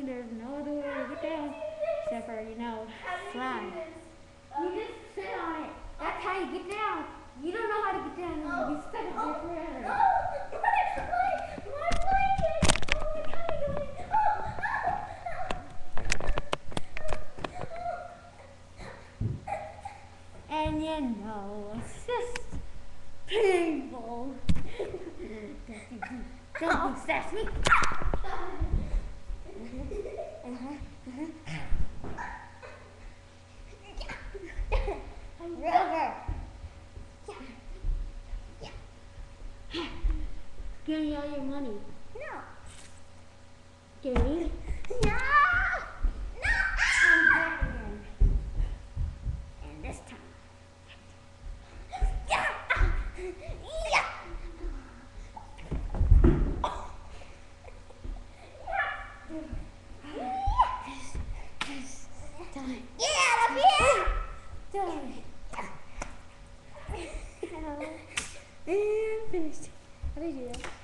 there's no other way to get down except for, slide. You just sit on it. That's how you get down. You don't know how to get down and you get stuck up there forever. My blanket! Oh my God! And it's just painful. Don't sass me. Rover. Give me all your money. No. Give me. No. No. I'm back again. And this time. Yeah. Yeah. Done. Yeah, up here. Done. And finished. How did you do that?